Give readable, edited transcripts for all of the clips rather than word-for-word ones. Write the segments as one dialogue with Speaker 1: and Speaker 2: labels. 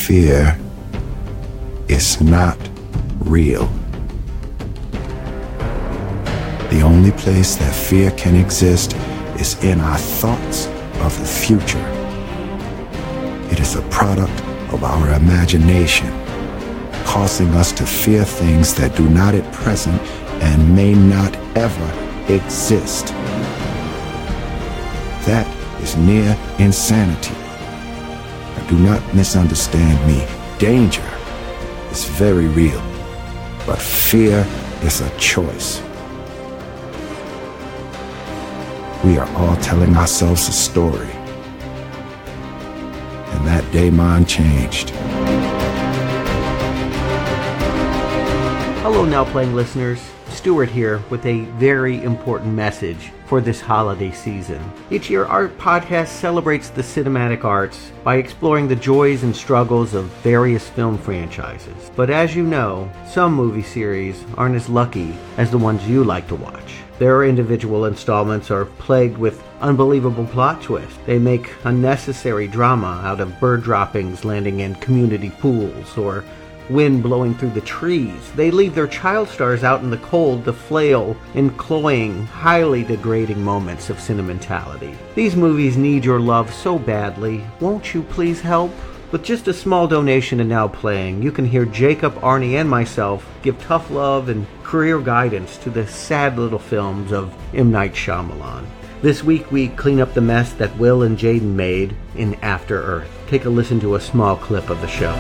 Speaker 1: fear is not real. The only place that fear can exist is in our thoughts of the future. It is a product of our imagination, causing us to fear things that do not at present and may not ever exist. That is near insanity. Now, do not misunderstand me. Danger is very real, but fear is a choice. We are all telling ourselves a story. And that day mine changed.
Speaker 2: Hello, Now Playing listeners. Stuart here with a very important message for this holiday season. Each year, our podcast celebrates the cinematic arts by exploring the joys and struggles of various film franchises. But as you know, some movie series aren't as lucky as the ones you like to watch. Their individual installments are plagued with unbelievable plot twists. They make unnecessary drama out of bird droppings landing in community pools or wind blowing through the trees. They leave their child stars out in the cold to flail in cloying, highly degrading moments of sentimentality. These movies need your love so badly. Won't you please help? With just a small donation to Now Playing, you can hear Jacob, Arnie, and myself give tough love and career guidance to the sad little films of M. Night Shyamalan. This week we clean up the mess that Will and Jaden made in After Earth. Take a listen to a small clip of the show.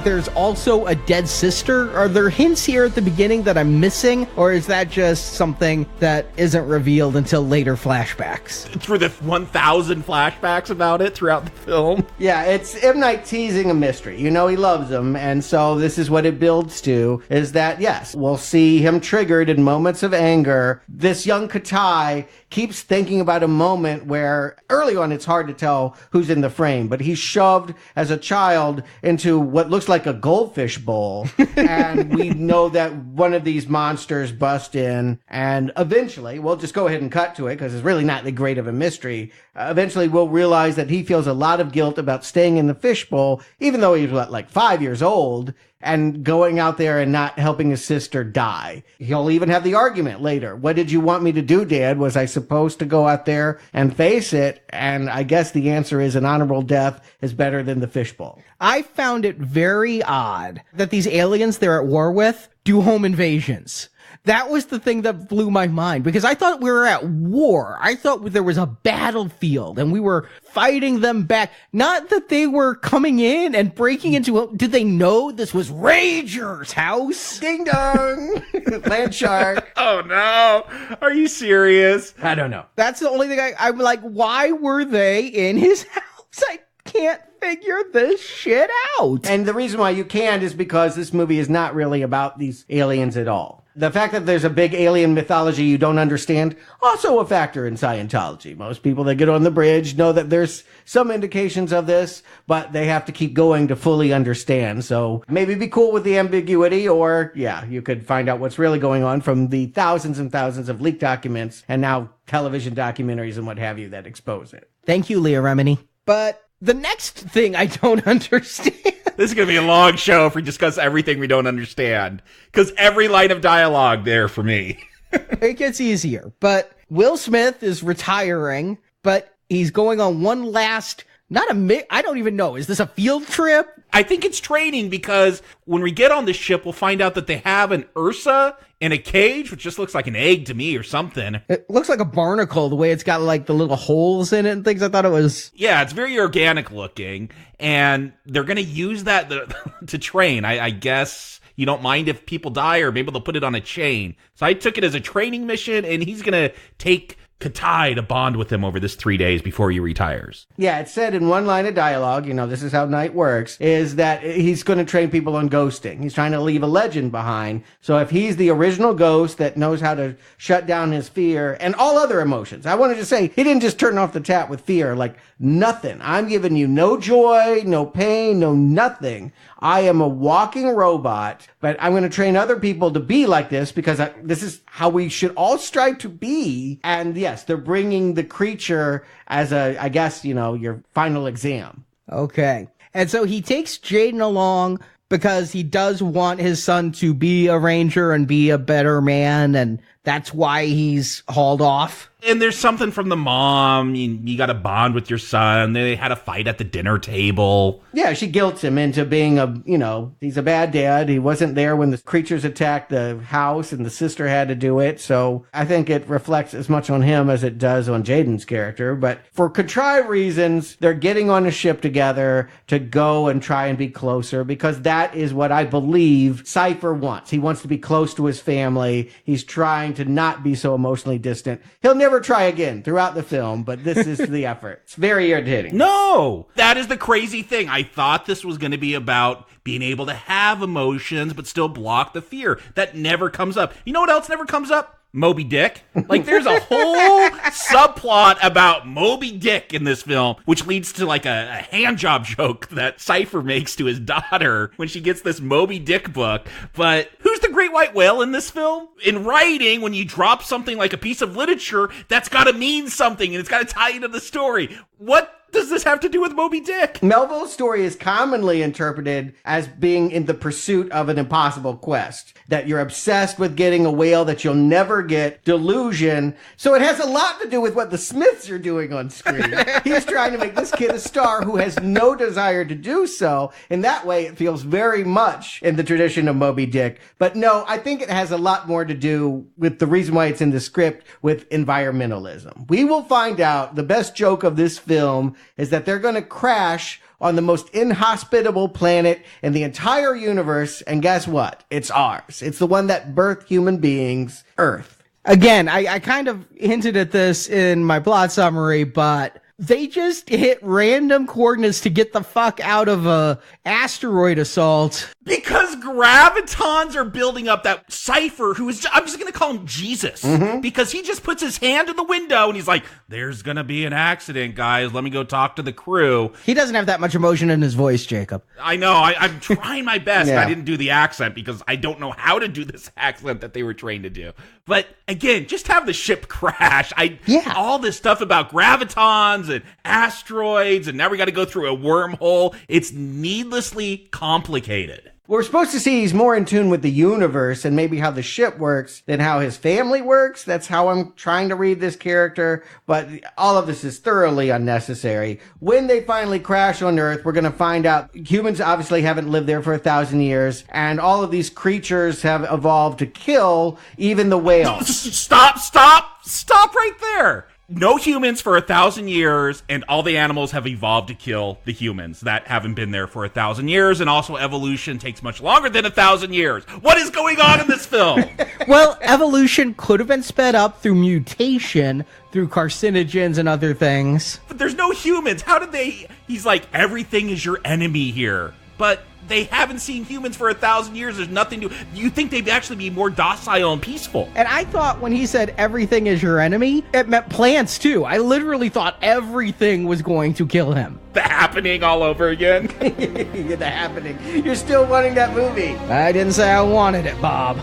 Speaker 3: There's also a dead sister. Are there hints here at the beginning that I'm missing, or is that just something that isn't revealed until later flashbacks?
Speaker 4: Through the 1,000 flashbacks about it throughout the film.
Speaker 5: Yeah, it's M. Night teasing a mystery. You know he loves them, and so this is what it builds to, is that, yes, we'll see him triggered in moments of anger. This young Katai keeps thinking about a moment where, early on, it's hard to tell who's in the frame, but he's shoved as a child into what looks like a goldfish bowl, and we know that one of these monsters bust in, and eventually, we'll just go ahead and cut to it, because it's really not that great of a mystery. Eventually, we'll realize that he feels a lot of guilt about staying in the fishbowl, even though he's, like 5 years old, and going out there and not helping his sister die. He'll even have the argument later. What did you want me to do, Dad? Was I supposed to go out there and face it? And I guess the answer is an honorable death is better than the fishbowl.
Speaker 3: I found it very odd that these aliens they're at war with do home invasions. That was the thing that blew my mind, because I thought we were at war. I thought there was a battlefield and we were fighting them back. Not that they were coming in and breaking into... Did they know this was Rager's house?
Speaker 5: Ding dong! Land shark.
Speaker 4: Oh no! Are you serious?
Speaker 5: I don't know.
Speaker 3: That's the only thing I'm like, why were they in his house? I can't figure this shit out.
Speaker 5: And the reason why you can't is because this movie is not really about these aliens at all. The fact that there's a big alien mythology you don't understand, also a factor in Scientology. Most people that get on the bridge know that there's some indications of this, but they have to keep going to fully understand. So maybe be cool with the ambiguity, or yeah, you could find out what's really going on from the thousands and thousands of leaked documents and now television documentaries and what have you that expose it.
Speaker 3: Thank you, Leah Remini. But the next thing I don't understand...
Speaker 4: This is going to be a long show if we discuss everything we don't understand. Because every line of dialogue there for me.
Speaker 3: It gets easier. But Will Smith is retiring, but he's going on one last... I don't even know. Is this a field trip?
Speaker 4: I think it's training, because when we get on the ship, we'll find out that they have an Ursa in a cage, which just looks like an egg to me or something.
Speaker 3: It looks like a barnacle, the way it's got like the little holes in it and things. I thought it was...
Speaker 4: Yeah, it's very organic looking, and they're going to use that to train. I guess you don't mind if people die, or maybe they'll put it on a chain. So I took it as a training mission, and he's going to take Katai to bond with him over this 3 days before he retires.
Speaker 5: Yeah, it said in one line of dialogue, you know, this is how Night works, is that he's going to train people on ghosting. He's trying to leave a legend behind. So if he's the original ghost that knows how to shut down his fear and all other emotions, I wanted to say, he didn't just turn off the tap with fear, like nothing. I'm giving you no joy, no pain, no nothing. I am a walking robot, but I'm going to train other people to be like this, because this is how we should all strive to be. And yeah, yes, they're bringing the creature as I guess, your final exam.
Speaker 3: Okay. And so he takes Jaden along because he does want his son to be a ranger and be a better man, and that's why he's hauled off.
Speaker 4: And there's something from the mom. You got to bond with your son. They had a fight at the dinner table.
Speaker 5: Yeah, she guilts him into being he's a bad dad. He wasn't there when the creatures attacked the house and the sister had to do it. So I think it reflects as much on him as it does on Jaden's character. But for contrived reasons, they're getting on a ship together to go and try and be closer, because that is what I believe Cypher wants. He wants to be close to his family. He's trying to not be so emotionally distant. He'll never try again throughout the film, but this is the effort. It's very irritating.
Speaker 4: No, that is the crazy thing. I thought this was going to be about being able to have emotions, but still block the fear. That never comes up. You know what else never comes up? Moby Dick. Like, there's a whole subplot about Moby Dick in this film, which leads to like a hand job joke that Cypher makes to his daughter when she gets this Moby Dick book. But who's the great white whale in this film? In writing, when you drop something like a piece of literature, that's got to mean something and it's got to tie into the story. What does this have to do with Moby Dick?
Speaker 5: Melville's story is commonly interpreted as being in the pursuit of an impossible quest, that you're obsessed with getting a whale that you'll never get, delusion. So it has a lot to do with what the Smiths are doing on screen. He's trying to make this kid a star who has no desire to do so. In that way, it feels very much in the tradition of Moby Dick. But no, I think it has a lot more to do with the reason why it's in the script, with environmentalism. We will find out. The best joke of this film is that they're going to crash on the most inhospitable planet in the entire universe. And guess what? It's ours. It's the one that birthed human beings, Earth.
Speaker 3: Again, I kind of hinted at this in my plot summary, but they just hit random coordinates to get the fuck out of a asteroid assault.
Speaker 4: Because gravitons are building up that Cypher, who is, I'm just going to call him Jesus, because he just puts his hand in the window and he's like, there's going to be an accident, guys. Let me go talk to the crew.
Speaker 3: He doesn't have that much emotion in his voice, Jacob.
Speaker 4: I know. I'm trying my best.
Speaker 5: Yeah.
Speaker 4: I didn't do the accent because I don't know how to do this accent that they were trained to do. But again, just have the ship crash. All this stuff about gravitons and asteroids, and now we got to go through a wormhole. It's needlessly complicated.
Speaker 5: We're supposed to see he's more in tune with the universe and maybe how the ship works than how his family works. That's how I'm trying to read this character. But all of this is thoroughly unnecessary. When they finally crash on Earth, we're going to find out humans obviously haven't lived there for 1,000 years. And all of these creatures have evolved to kill even the whales.
Speaker 4: Stop right there. No humans for 1,000 years, and all the animals have evolved to kill the humans that haven't been there for 1,000 years, and also evolution takes much longer than 1,000 years. What is going on in this film?
Speaker 3: Well, evolution could have been sped up through mutation, through carcinogens and other things.
Speaker 4: But there's no humans. How did they... He's like, everything is your enemy here. But they haven't seen humans for 1,000 years. There's nothing to... You think they'd actually be more docile and peaceful.
Speaker 3: And I thought when he said everything is your enemy, it meant plants too. I literally thought everything was going to kill him.
Speaker 4: The Happening all over again.
Speaker 5: The Happening. You're still wanting that movie.
Speaker 3: I didn't say I wanted it, Bob.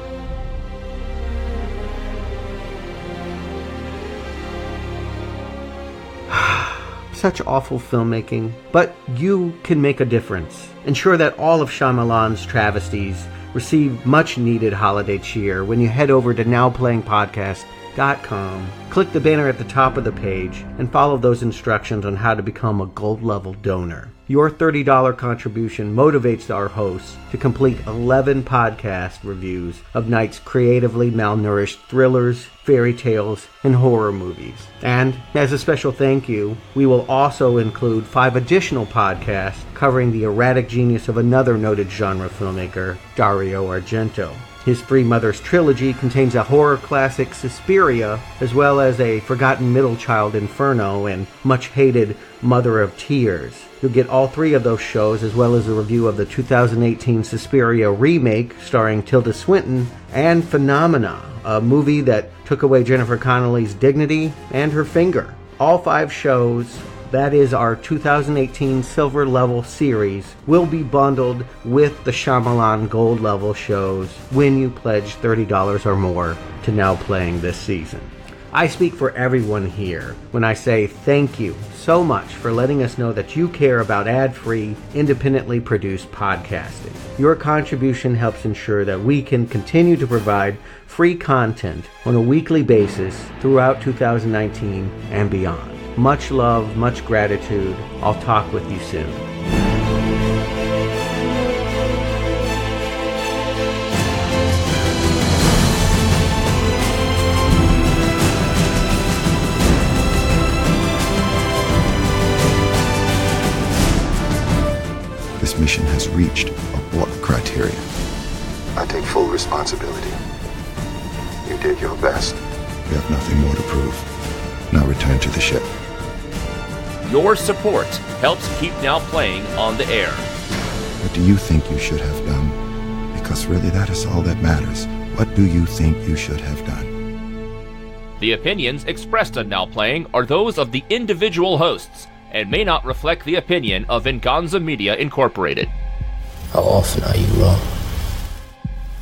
Speaker 2: Such awful filmmaking, but you can make a difference. Ensure that all of Shyamalan's travesties receive much needed holiday cheer when you head over to nowplayingpodcast.com. Click the banner at the top of the page and follow those instructions on how to become a gold level donor. Your $30 contribution motivates our hosts to complete 11 podcast reviews of Night's creatively malnourished thrillers, fairy tales, and horror movies. And as a special thank you, we will also include 5 additional podcasts covering the erratic genius of another noted genre filmmaker, Dario Argento. His Three Mothers trilogy contains a horror classic, Suspiria, as well as a forgotten middle child, Inferno, and much hated Mother of Tears. You'll get all 3 of those shows, as well as a review of the 2018 Suspiria remake starring Tilda Swinton, and Phenomena, a movie that took away Jennifer Connelly's dignity and her finger. All 5 shows, that is our 2018 Silver Level series, will be bundled with the Shyamalan Gold Level shows when you pledge $30 or more to Now Playing this season. I speak for everyone here when I say thank you so much for letting us know that you care about ad-free, independently produced podcasting. Your contribution helps ensure that we can continue to provide free content on a weekly basis throughout 2019 and beyond. Much love, much gratitude. I'll talk with you soon.
Speaker 1: This mission has reached abort criteria. I take full responsibility. You did your best. We have nothing more to prove. Now return to the ship.
Speaker 6: Your support helps keep Now Playing on the air.
Speaker 1: What do you think you should have done? Because really that is all that matters. What do you think you should have done?
Speaker 6: The opinions expressed on Now Playing are those of the individual hosts and may not reflect the opinion of Venganza Media Incorporated.
Speaker 7: How often are you wrong?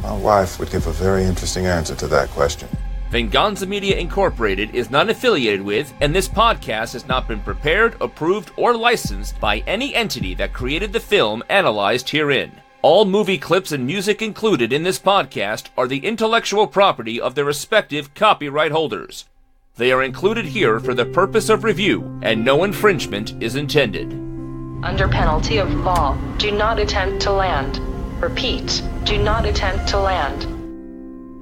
Speaker 1: My wife would give a very interesting answer to that question.
Speaker 6: Venganza Media Incorporated is not affiliated with, and this podcast has not been prepared, approved, or licensed by any entity that created the film analyzed herein. All movie clips and music included in this podcast are the intellectual property of their respective copyright holders. They are included here for the purpose of review, and no infringement is intended.
Speaker 8: Under penalty of fall, do not attempt to land. Repeat, do not attempt to land.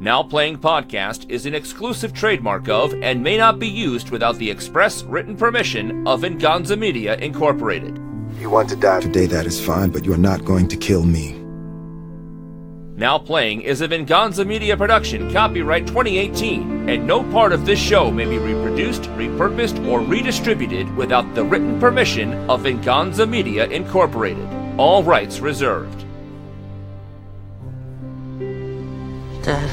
Speaker 6: Now Playing Podcast is an exclusive trademark of and may not be used without the express written permission of Venganza Media Incorporated.
Speaker 1: You want to die today, that is fine, but you are not going to kill me.
Speaker 6: Now Playing is a Venganza Media production, copyright 2018, and no part of this show may be reproduced, repurposed, or redistributed without the written permission of Venganza Media Incorporated. All rights reserved.
Speaker 7: Dad.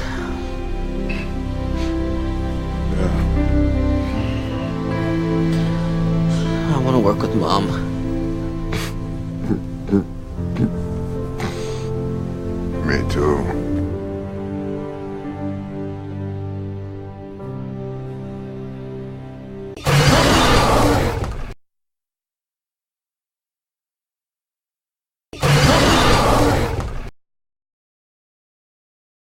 Speaker 7: I want to work with Mom.
Speaker 1: Me too.